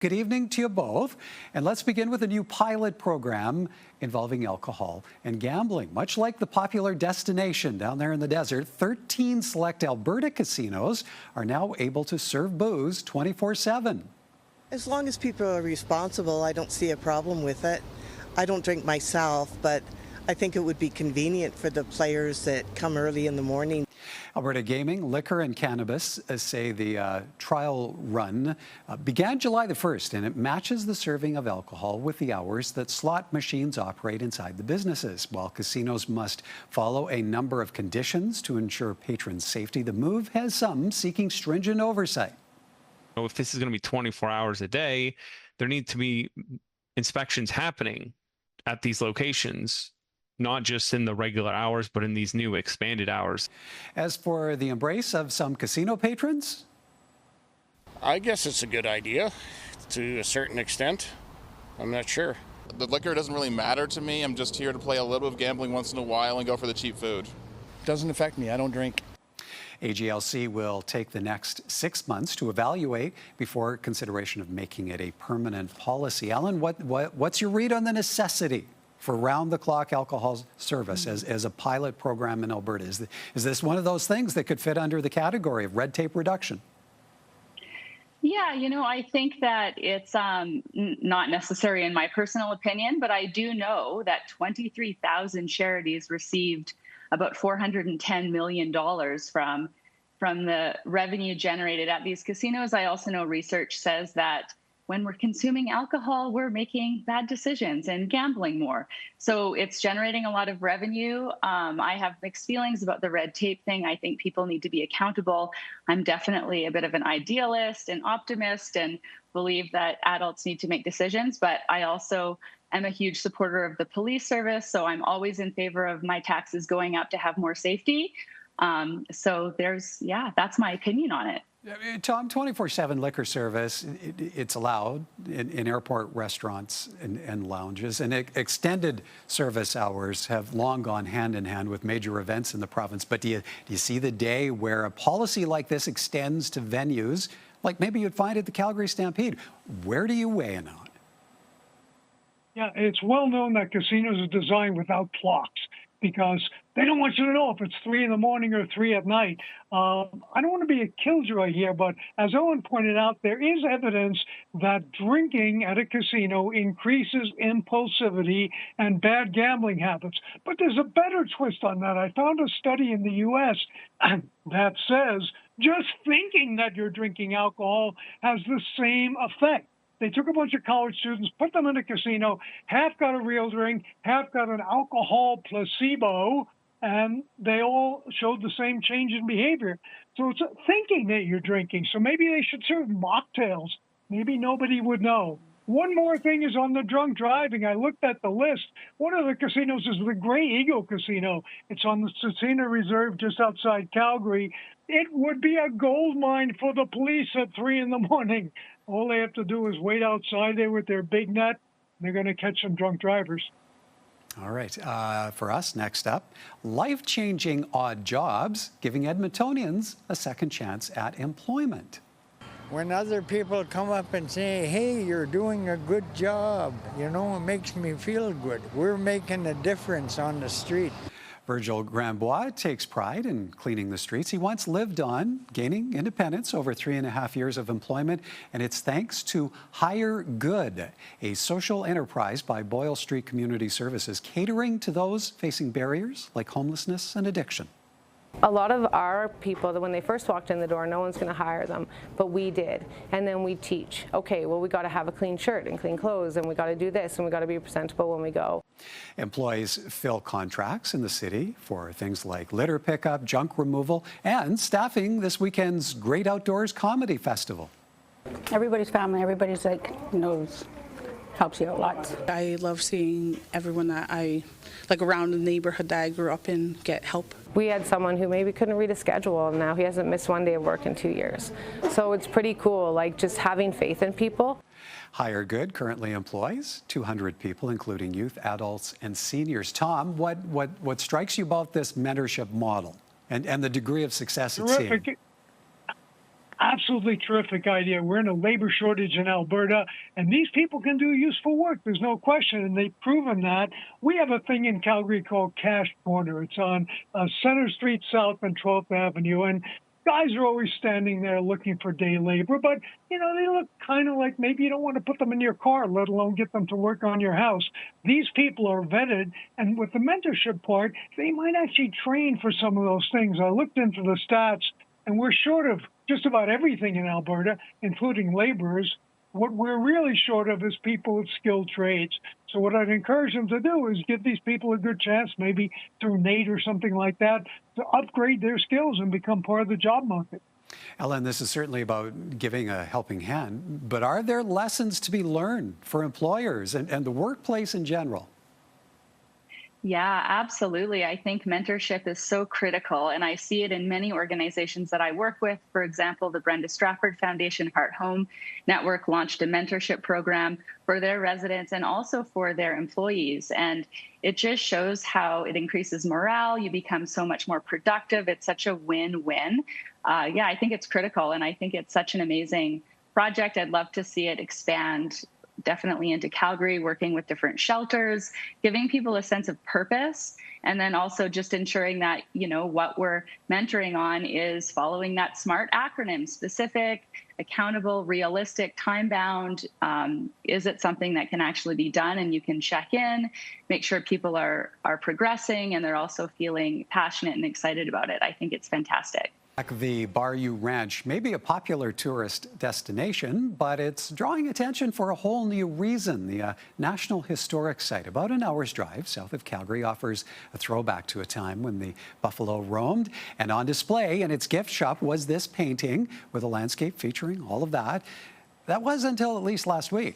Good evening to you both. And let's begin with a new pilot program involving alcohol and gambling. Much like the popular destination down there in the desert, 13 select Alberta casinos are now able to serve booze 24/7. As long as people are responsible, I don't see a problem with it. I don't drink myself, but I think it would be convenient for the players that come early in the morning. Alberta Gaming, Liquor and Cannabis say the trial run began July the 1st, and it matches the serving of alcohol with the hours that slot machines operate inside the businesses. While casinos must follow a number of conditions to ensure patrons' safety, the move has some seeking stringent oversight. If this is going to be 24 hours a day, there need to be inspections happening at these locations, not just in the regular hours, but in these new expanded hours. As for the embrace of some casino patrons, I guess it's a good idea to a certain extent. I'm not sure. The liquor doesn't really matter to me. I'm just here to play a little bit of gambling once in a while and go for the cheap food. Doesn't affect me. I don't drink. AGLC will take the next 6 months to evaluate before consideration of making it a permanent policy. Alan, what's your read on the necessity for round-the-clock alcohol service as a pilot program in Alberta? Is this one of those things that could fit under the category of red tape reduction? Yeah, I think that it's not necessary in my personal opinion, but I do know that 23,000 charities received about $410 million from the revenue generated at these casinos. I also know research says that when we're consuming alcohol, we're making bad decisions and gambling more. So it's generating a lot of revenue. I have mixed feelings about the red tape thing. I think people need to be accountable. I'm definitely a bit of an idealist and optimist and believe that adults need to make decisions. But I also am a huge supporter of the police service. So I'm always in favor of my taxes going up to have more safety. So that's my opinion on it. Tom, 24/7 liquor service, it's allowed in airport restaurants and lounges, and extended service hours have long gone hand in hand with major events in the province. But do you see the day where a policy like this extends to venues, like maybe you'd find at the Calgary Stampede? Where do you weigh in on it? Yeah, it's well known that casinos are designed without clocks because they don't want you to know if it's 3 in the morning or 3 at night. I don't want to be a killjoy here, but as Owen pointed out, there is evidence that drinking at a casino increases impulsivity and bad gambling habits. But there's a better twist on that. I found a study in the U.S. that says just thinking that you're drinking alcohol has the same effect. They took a bunch of college students, put them in a casino, half got a real drink, half got an alcohol placebo, and they all showed the same change in behavior. So it's thinking that you're drinking. So maybe they should serve mocktails. Maybe nobody would know. One more thing is on the drunk driving. I looked at the list. One of the casinos is the Grey Eagle Casino. It's on the Tsutsina Reserve just outside Calgary. It would be a gold mine for the police at 3 in the morning. All they have to do is wait outside there with their big net. They're going to catch some drunk drivers. All right. For us, next up, life-changing odd jobs, giving Edmontonians a second chance at employment. When other people come up and say, hey, you're doing a good job, it makes me feel good. We're making a difference on the street. Virgil Grambois takes pride in cleaning the streets he once lived on, gaining independence over 3.5 years of employment, and it's thanks to HireGood, a social enterprise by Boyle Street Community Services, catering to those facing barriers like homelessness and addiction. A lot of our people, that when they first walked in the door, no one's going to hire them, but we did. And then we teach, okay, well, we got to have a clean shirt and clean clothes, and we got to do this, and we got to be presentable when we go. Employees fill contracts in the city for things like litter pickup, junk removal, and staffing this weekend's Great Outdoors Comedy Festival. Everybody's family, everybody's knows. Helps you out lots. I love seeing everyone that I around the neighborhood that I grew up in get help. We had someone who maybe couldn't read a schedule, and now he hasn't missed one day of work in 2 years. So it's pretty cool, just having faith in people. HireGood currently employs 200 people, including youth, adults, and seniors. Tom, what strikes you about this mentorship model and the degree of success it's seen? absolutely terrific idea. We're in a labor shortage in Alberta, and these people can do useful work. There's no question, and they've proven that. We have a thing in Calgary called Cash Corner. It's on Center Street South and 12th Avenue, and guys are always standing there looking for day labor, but, you know, they look kind of like maybe you don't want to put them in your car, let alone get them to work on your house. These people are vetted, and with the mentorship part, they might actually train for some of those things. I looked into the stats, and we're short of just about everything in Alberta, including laborers. What we're really short of is people with skilled trades. So what I'd encourage them to do is give these people a good chance, maybe through NAIT or something like that, to upgrade their skills and become part of the job market. Ellen, this is certainly about giving a helping hand, but are there lessons to be learned for employers and the workplace in general? Yeah, absolutely. I think mentorship is so critical, and I see it in many organizations that I work with. For example, the Brenda Strafford Foundation Heart Home Network launched a mentorship program for their residents and also for their employees. And it just shows how it increases morale. You become so much more productive. It's such a win-win. I think it's critical, and I think it's such an amazing project. I'd love to see it expand definitely into Calgary, working with different shelters, giving people a sense of purpose, and then also just ensuring that, you know, what we're mentoring on is following that SMART acronym: specific, accountable, realistic, time-bound. Is it something that can actually be done and you can check in, make sure people are progressing and they're also feeling passionate and excited about it? I think it's fantastic. The Bayou Ranch may be a popular tourist destination, but it's drawing attention for a whole new reason. The National Historic Site, about an hour's drive south of Calgary, offers a throwback to a time when the buffalo roamed. And on display in its gift shop was this painting with a landscape featuring all of that. That was until at least last week.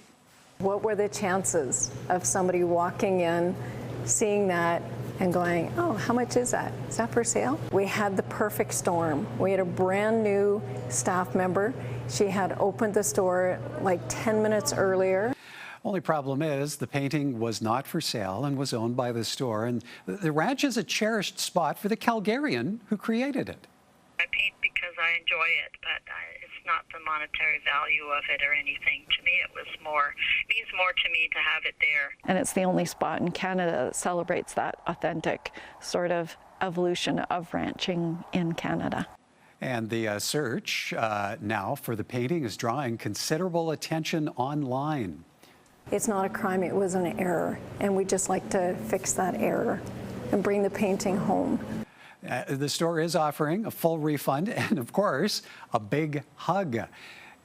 What were the chances of somebody walking in, seeing that, and going, oh, how much is that? Is that for sale? We had the perfect storm. We had a brand new staff member. She had opened the store like 10 minutes earlier. Only problem is the painting was not for sale and was owned by the store. And the ranch is a cherished spot for the Calgarian who created it. I paint because I enjoy it, but it's not the monetary value of it or anything. To me, it means more to me to have it there. And it's the only spot in Canada that celebrates that authentic sort of evolution of ranching in Canada. And the search now for the painting is drawing considerable attention online. It's not a crime, it was an error. And we'd just like to fix that error and bring the painting home. The store is offering a full refund and, of course, a big hug.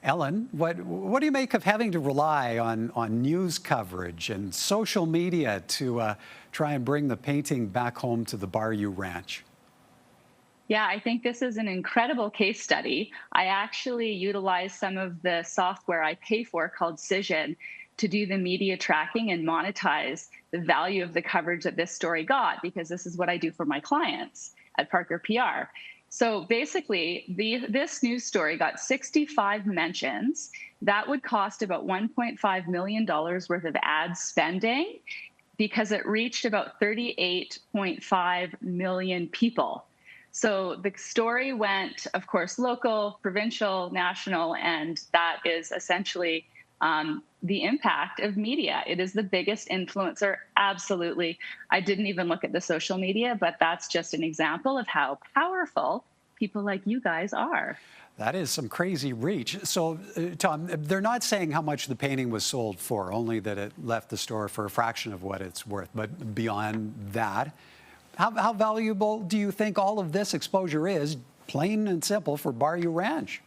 Ellen, what do you make of having to rely on news coverage and social media to try and bring the painting back home to the Bayou Ranch? Yeah, I think this is an incredible case study. I actually utilize some of the software I pay for called Cision to do the media tracking and monetize the value of the coverage that this story got, because this is what I do for my clients at Parker PR. So basically, this news story got 65 mentions. That would cost about $1.5 million worth of ad spending because it reached about 38.5 million people. So the story went, of course, local, provincial, national, and that is essentially the impact of media. It is the biggest influencer, absolutely. I didn't even look at the social media, but that's just an example of how powerful people like you guys are. That is some crazy reach. So, Tom, they're not saying how much the painting was sold for, only that it left the store for a fraction of what it's worth. But beyond that, how valuable do you think all of this exposure is, plain and simple, for Bayou Ranch?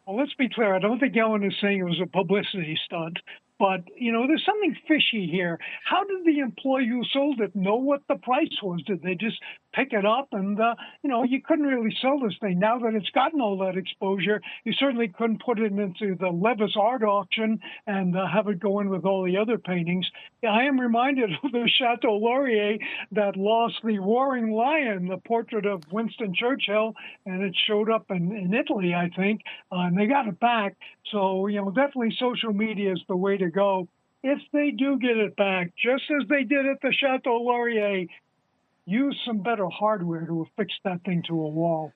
Well, let's be clear. I don't think Ellen is saying it was a publicity stunt. But, you know, there's something fishy here. How did the employee who sold it know what the price was? Did they just pick it up? And, you know, you couldn't really sell this thing. Now that it's gotten all that exposure, you certainly couldn't put it into the Levis art auction and have it go in with all the other paintings. I am reminded of the Chateau Laurier that lost the Roaring Lion, the portrait of Winston Churchill, and it showed up in Italy, I think, and they got it back. So, you know, definitely social media is the way to go. If they do get it back, just as they did at the Chateau Laurier, use some better hardware to affix that thing to a wall.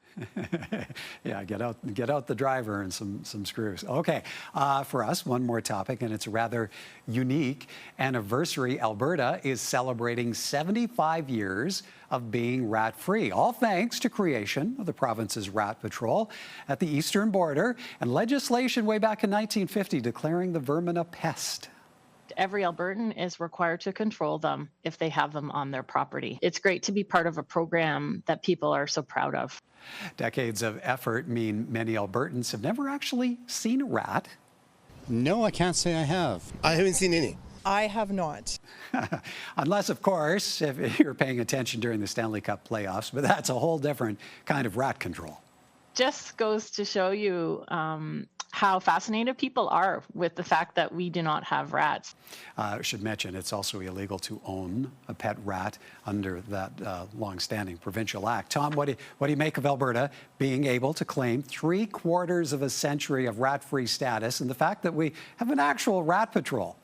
Yeah, get out the driver and some screws. Okay, for us, one more topic, and it's a rather unique anniversary. Alberta is celebrating 75 years of being rat-free, all thanks to creation of the province's rat patrol at the eastern border and legislation way back in 1950 declaring the vermin a pest. Every Albertan is required to control them if they have them on their property. It's great to be part of a program that people are so proud of. Decades of effort mean many Albertans have never actually seen a rat. No, I can't say I have. I haven't seen any. I have not. Unless, of course, if you're paying attention during the Stanley Cup playoffs, but that's a whole different kind of rat control. Just goes to show you how fascinated people are with the fact that we do not have rats. I should mention it's also illegal to own a pet rat under that long-standing provincial act. Tom, what do you make of Alberta being able to claim 3/4 of a century of rat-free status and the fact that we have an actual rat patrol?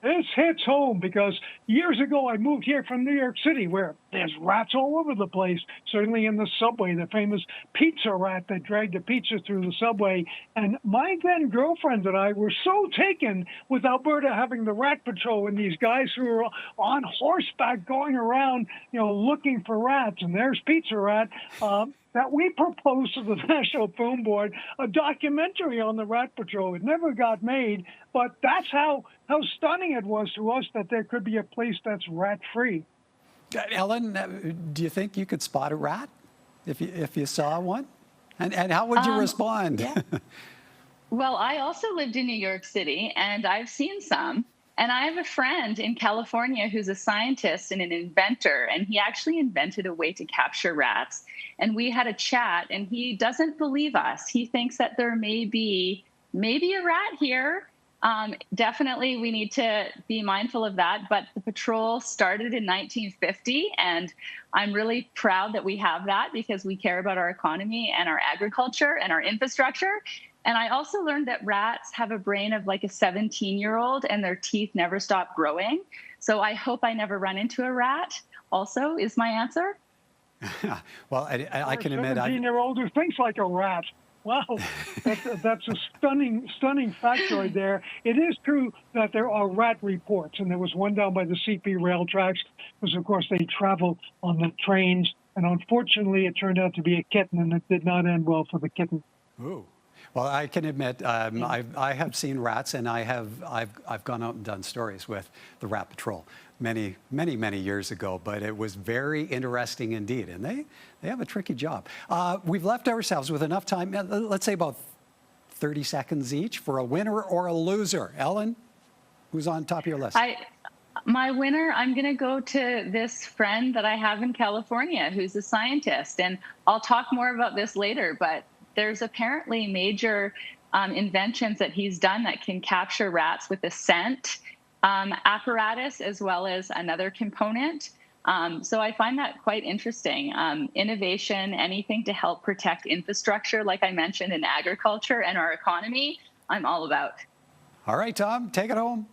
This hits home because years ago I moved here from New York City where there's rats all over the place, certainly in the subway, the famous pizza rat that dragged the pizza through the subway. And my then girlfriend and I were so taken with Alberta having the rat patrol and these guys who were on horseback going around, looking for rats. And there's Pizza Rat. That we proposed to the National Film Board a documentary on the Rat Patrol. It never got made, but that's how stunning it was to us that there could be a place that's rat-free. Ellen, do you think you could spot a rat if you saw one? And how would you respond? Yeah. Well, I also lived in New York City, and I've seen some. And I have a friend in California who's a scientist and an inventor, and he actually invented a way to capture rats. And we had a chat, and he doesn't believe us. He thinks that there may be a rat here. Definitely, we need to be mindful of that. But the patrol started in 1950, and I'm really proud that we have that because we care about our economy and our agriculture and our infrastructure. And I also learned that rats have a brain of like a 17-year-old and their teeth never stop growing. So I hope I never run into a rat also is my answer. Well, I can admit a 17-year-old who thinks like a rat. Wow, that's a stunning factoid there. It is true that there are rat reports, and there was one down by the CP rail tracks because, of course, they travel on the trains. And unfortunately, it turned out to be a kitten, and it did not end well for the kitten. Ooh. Well, I can admit I have seen rats, and I've gone out and done stories with the Rat Patrol many years ago. But it was very interesting indeed, and they have a tricky job. We've left ourselves with enough time. Let's say about 30 seconds each for a winner or a loser. Ellen, who's on top of your list? My winner, I'm going to go to this friend that I have in California who's a scientist, and I'll talk more about this later. But there's apparently major inventions that he's done that can capture rats with a scent apparatus as well as another component. So I find that quite interesting. Innovation, anything to help protect infrastructure, like I mentioned, in agriculture and our economy, I'm all about. All right, Tom, take it home.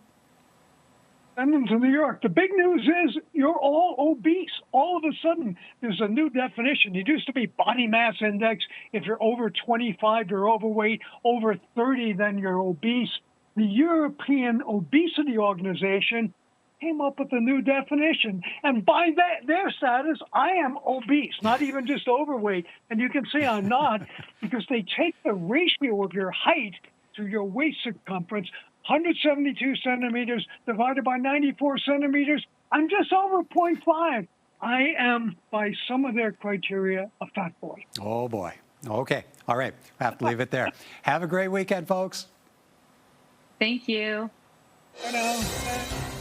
Send them to New York. The big news is you're all obese. All of a sudden, there's a new definition. It used to be body mass index. If you're over 25, you're overweight. Over 30, then you're obese. The European Obesity Organization came up with a new definition. And by their status, I am obese, not even just overweight. And you can see I'm not because they take the ratio of your height to your waist circumference, 172 centimeters divided by 94 centimeters. I'm just over 0.5. I am, by some of their criteria, a fat boy. Oh, boy. Okay. All right. I have to leave it there. Have a great weekend, folks. Thank you. Bye now.